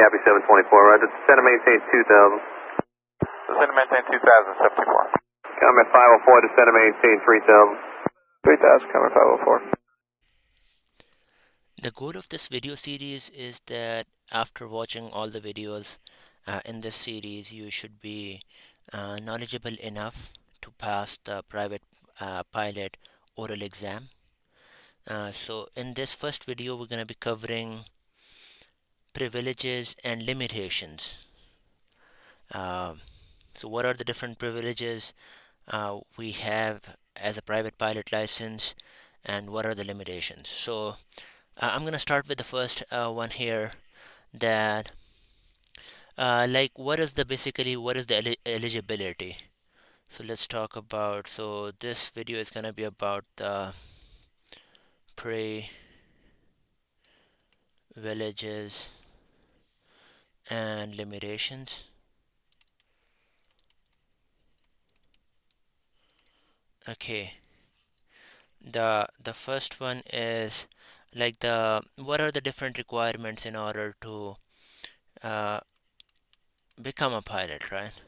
Copy 724, right. Descend and maintain 2000. Descend and maintain 2074. Comment 504, descend and maintain 3000. 3000, comment 504. The goal of this video series is that after watching all the videos in this series, you should be knowledgeable enough to pass the private pilot oral exam. So in this first video, we're going to be covering privileges and limitations. So what are the different privileges we have as a private pilot license, and what are the limitations? So I'm going to start with the first one here, that like what is the eligibility. So let's talk about, so this video is going to be about the privileges and limitations. Okay, the first one is like what are the different requirements in order to become a pilot, right?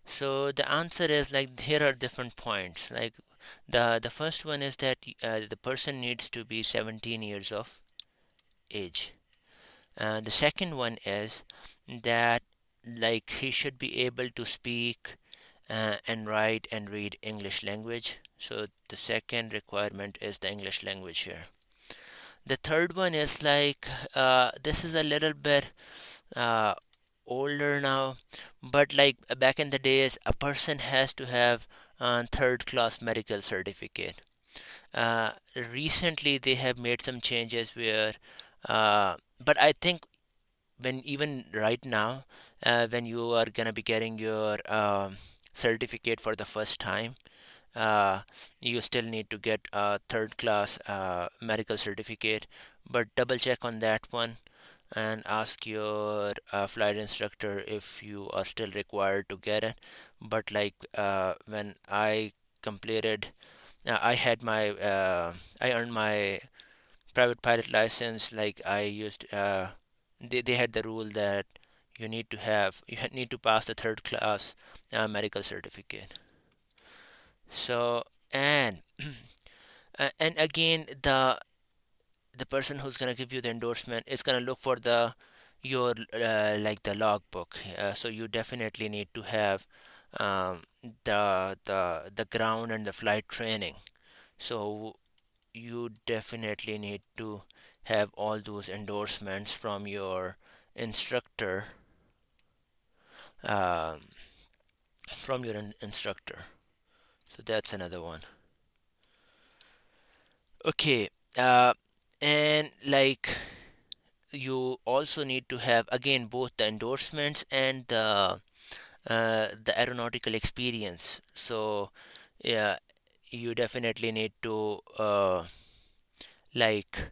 So the answer is, like, here are different points. Like the first one is that the person needs to be 17 years of age. The second one is that, like, he should be able to speak and write and read English language. So the second requirement is the English language here. The third one is like this is a little bit uh, older now, but like back in the days, a person has to have third class medical certificate. Recently they have made some changes where but I think when even right now, when you are gonna be getting your certificate for the first time, uh, you still need to get a third class medical certificate, but double check on that one and ask your flight instructor if you are still required to get it. But like when I completed, I earned my private pilot license. Like I used, they had the rule that you need to pass the third class medical certificate. So and and again, the person who's going to give you the endorsement is going to look for your like the logbook. So you definitely need to have um, the ground and the flight training. So you definitely need to have all those endorsements from your instructor, um, instructor. So that's another one. Okay, uh, and like you also need to have again both the endorsements and the aeronautical experience. So yeah, you definitely need to like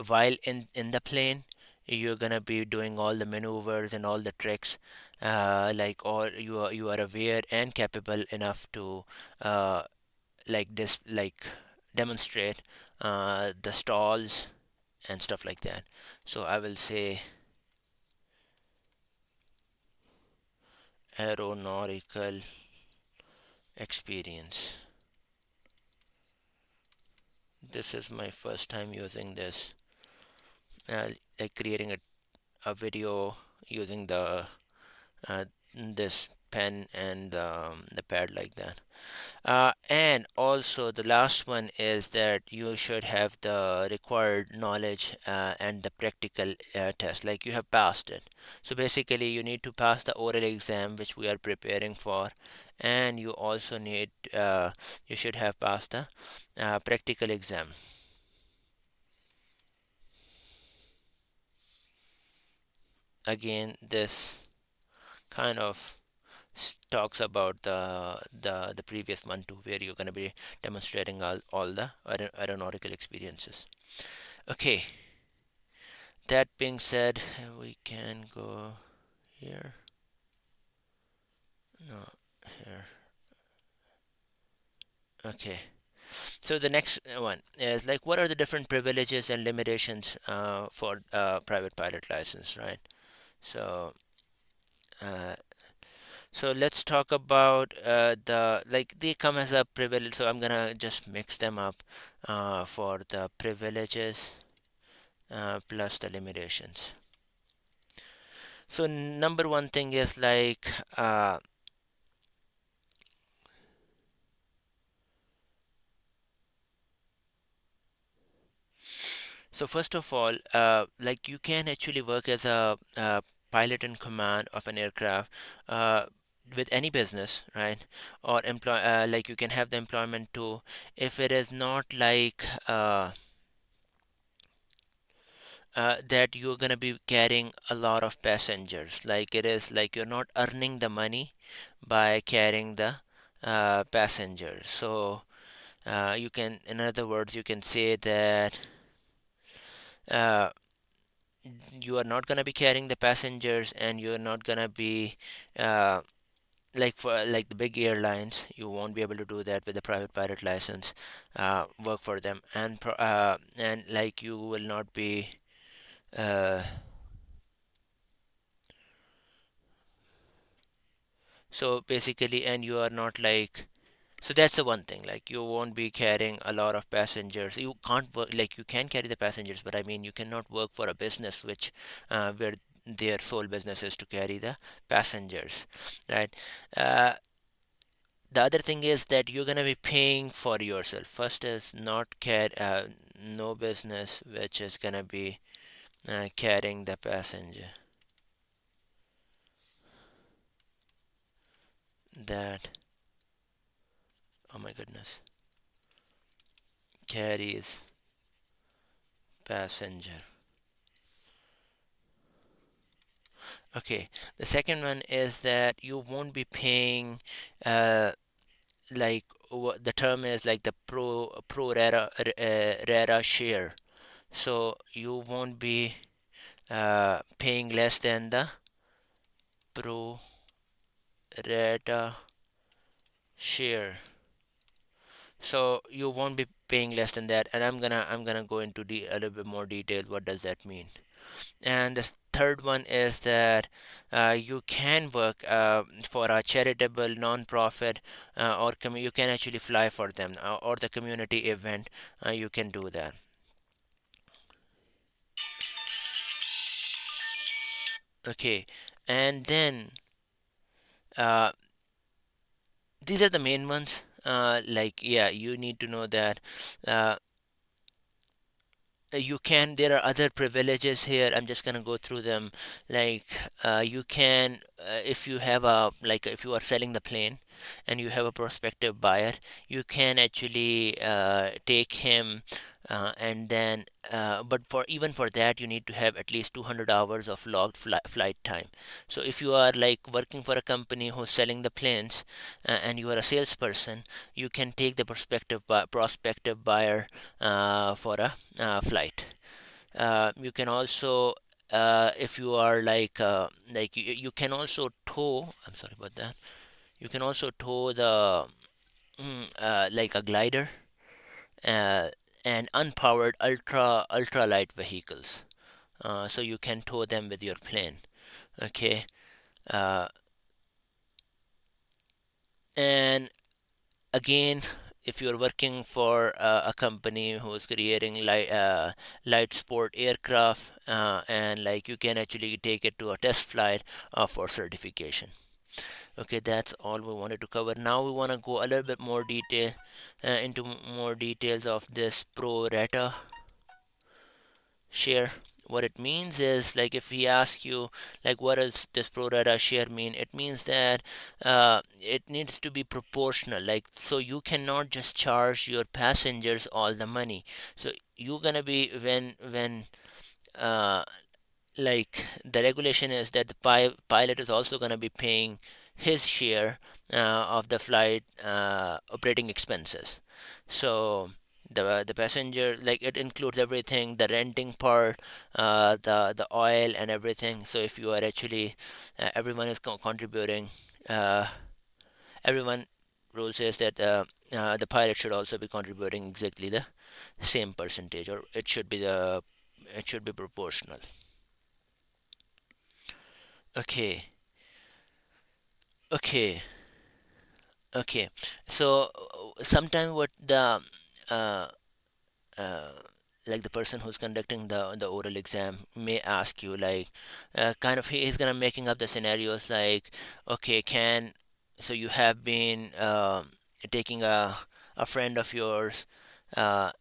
while in the plane, you're gonna be doing all the maneuvers and all the tricks, like, or you are aware and capable enough to uh, like demonstrate the stalls and stuff like that. So I will say aeronautical experience. This is my first time using this, uh, like creating a video using this pen and the pad like that. And also the last one is that you should have the required knowledge and the practical test, like you have passed it. So basically you need to pass the oral exam which we are preparing for, and you also need you should have passed the practical exam. Again, this kind of talks about the previous one too, where you're going to be demonstrating all the aeronautical experiences. Okay, that being said, we can go here. No, here. Okay, so the next one is like what are the different privileges and limitations for private pilot license, right? So uh, so let's talk about they come as a privilege. So I'm gonna just mix them up for the privileges plus the limitations. So number one thing is so first of all, like you can actually work as a pilot in command of an aircraft uh, with any business, right? Or employ like you can have the employment too if it is not that you're gonna be carrying a lot of passengers. Like it is like you're not earning the money by carrying the passengers. So you can, in other words, you can say that. Uh, you are not going to be carrying the passengers and you're not going to be uh, like for like the big airlines you won't be able to do that with a private pilot license work for them and like you will not be uh, so basically and you are not like so that's the one thing like you won't be carrying a lot of passengers you can't work like you can carry the passengers but I mean you cannot work for a business which where their sole business is to carry the passengers, right? uh, the other thing is that you're going to be paying for yourself. First is not no business which is going to be carrying the passenger that oh my goodness carries passenger. Okay, the second one is that you won't be paying uh, like what the term is like the pro rata share. So you won't be paying less than the pro rata share. So you won't be paying less than that, and I'm gonna go into a little bit more detail. What does that mean? And the third one is that you can work for a charitable non-profit you can actually fly for them or the community event. You can do that. Okay, and then uh, these are the main ones. Like yeah, you need to know that uh, you can there are other privileges here. I'm just going to go through them. Like you can if you have a like if you are selling the plane and you have a prospective buyer, you can actually take him and then but for even for that you need to have at least 200 hours of logged flight time. So if you are like working for a company who's selling the planes and you are a salesperson, you can take the prospective buyer for a flight. You can also if you are you can also tow. I'm sorry about that. You can also tow the like a glider uh, and unpowered ultra light vehicles. So you can tow them with your plane. Okay. Uh, and again, if you're working for a company who's creating light sport aircraft and like you can actually take it to a test flight for certification. Okay, that's all we wanted to cover. Now we want to go a little bit more detail into more details of this pro rata share. What it means is like if we ask you like what does this pro rata share mean, it means that it needs to be proportional. Like so you cannot just charge your passengers all the money. So you're gonna be when uh, like the regulation is that the pilot is also going to be paying his share of the flight operating expenses. So the passenger like it includes everything, the renting part, the oil and everything. So if you are actually everyone is contributing, uh, everyone rule says that the pilot should also be contributing exactly the same percentage, or it should be proportional. Okay, okay, okay. So sometimes what uh, uh, like the person who's conducting the oral exam may ask you like kind of he's gonna making up the scenarios like okay can so you have been taking a friend of yours uh,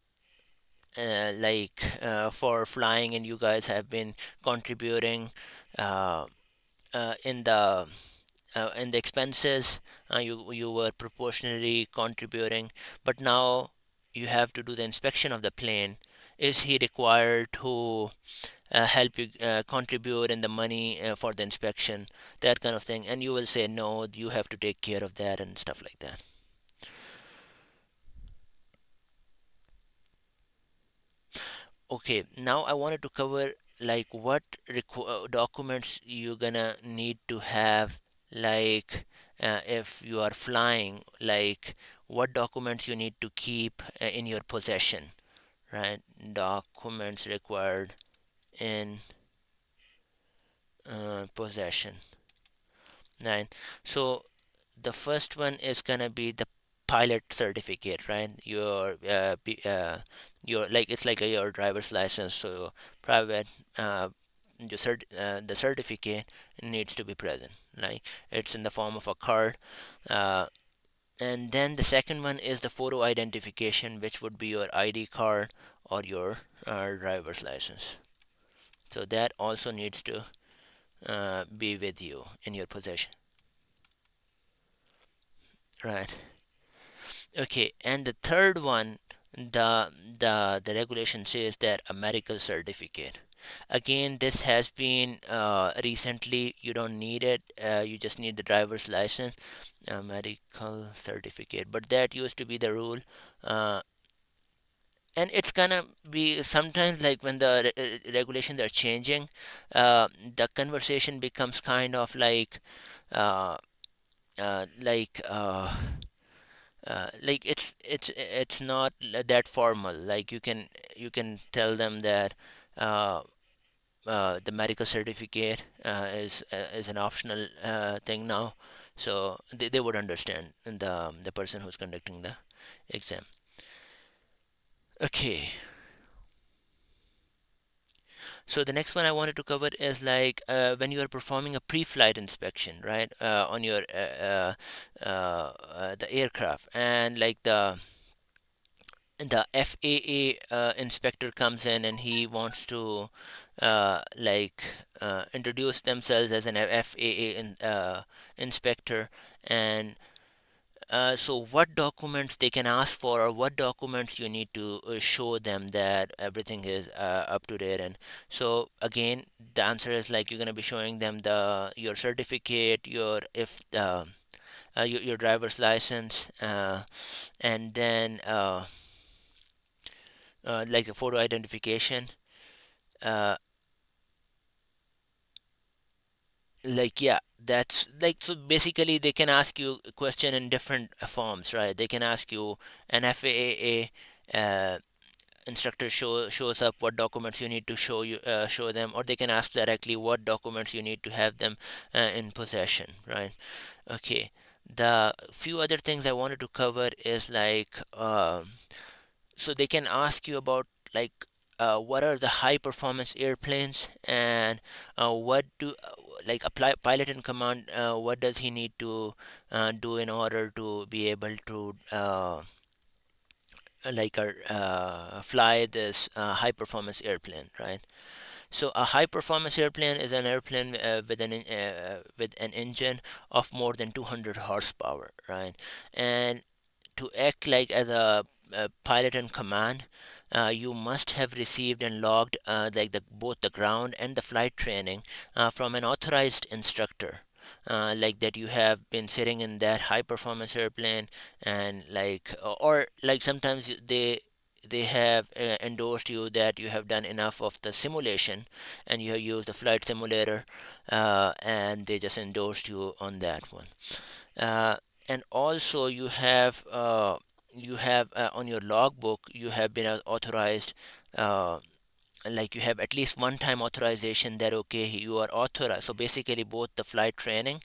for flying and you guys have been contributing uh, in the expenses you were proportionally contributing but now you have to do the inspection of the plane. Is he required to help you contribute in the money for the inspection, that kind of thing? And you will say no, you have to take care of that and stuff like that. Okay, now I wanted to cover like what documents you're gonna need to have, like if you are flying, like what documents you need to keep in your possession, right? Documents required in possession, right? So the first one is gonna be the pilot certificate, right? Your like it's like your driver's license, so private the certificate needs to be present, like it's in the form of a card. uh, and then the second one is the photo identification, which would be your ID card or your driver's license. So that also needs to be with you in your possession, right? Okay, and the third one, the regulation says that a medical certificate. Again, this has been recently. You don't need it. You just need the driver's license, a medical certificate. But that used to be the rule, uh, and it's gonna be sometimes like when the regulations are changing, the conversation becomes kind of uh, like. It's not that formal. Like you can tell them that uh, the medical certificate is an optional thing now, so they would understand the person who's conducting the exam. Okay, so the next one I wanted to cover is like when you are performing a pre-flight inspection, right, on your the aircraft, and like the FAA inspector comes in and he wants to introduce themselves as an FAA inspector. And so what documents they can ask for, or what documents you need to show them that everything is up to date. And so again, the answer is like you're going to be showing them the your certificate, your driver's license, and then like the photo identification. Uh, like yeah, that's like so basically they can ask you a question in different forms, right? They can ask you an FAA instructor shows up, what documents you need to show them, or they can ask directly what documents you need to have them in possession, right? Okay, the few other things I wanted to cover is like so they can ask you about like what are the high performance airplanes, and what do like apply pilot in command, what does he need to do in order to be able to fly this high performance airplane, right? So a high performance airplane is an airplane with an engine of more than 200 horsepower, right? And to act like as a pilot in command, you must have received and logged both the ground and the flight training from an authorized instructor. Like that you have been sitting in that high performance airplane, and or like sometimes they have endorsed you that you have done enough of the simulation and you have used the flight simulator, and they just endorsed you on that one. uh, and also you have on your logbook you have been authorized uh, like you have at least one time authorization that okay you are authorized. So basically both the flight training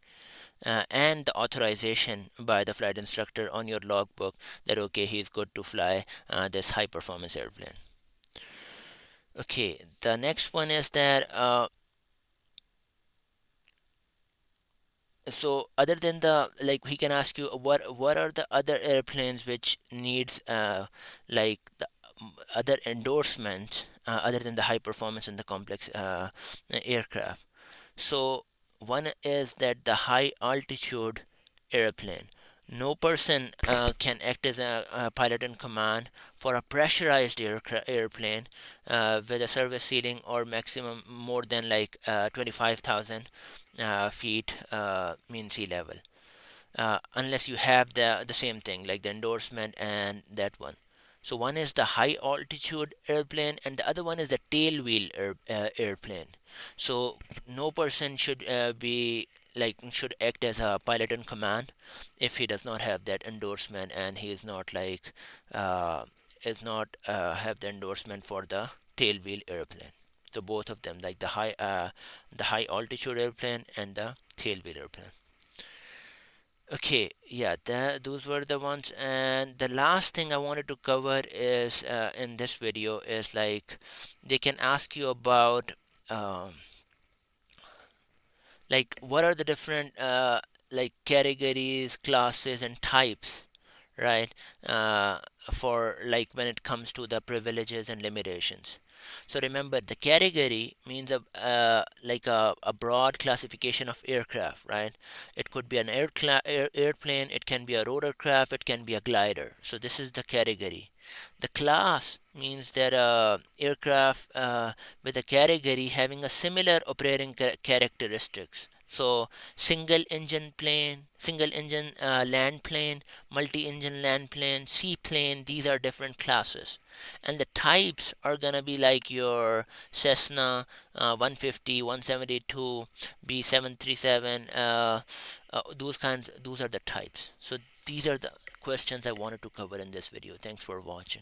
and the authorization by the flight instructor on your logbook that okay he's good to fly this high performance airplane. Okay, the next one is that so other than the like he can ask you what are the other airplanes which needs like the other endorsements other than the high performance and the complex aircraft. So one is that the high altitude airplane. No person can act as a pilot in command for a pressurized airplane with a service ceiling or maximum more than like 25,000 feet mean sea level. Unless you have the same thing like the endorsement and that one. So one is the high altitude airplane and the other one is the tailwheel airplane. So no person should be like should act as a pilot in command if he does not have that endorsement and he is not like is not have the endorsement for the tailwheel airplane. So both of them like the high altitude airplane and the tailwheel airplane. Okay, yeah, those were the ones. And the last thing I wanted to cover is in this video is like they can ask you about um, like what are the different like categories, classes, and types, right? For like when it comes to the privileges and limitations. So remember, the category means like a broad classification of aircraft, right? It could be an airplane, it can be a rotorcraft, it can be a glider. So this is the category. The class means that aircraft with a category having a similar operating characteristics. So single engine land plane, multi-engine land plane, seaplane, these are different classes. And the types are gonna be like your Cessna 150, 172, B737, those are the types. So these are the questions I wanted to cover in this video. Thanks for watching.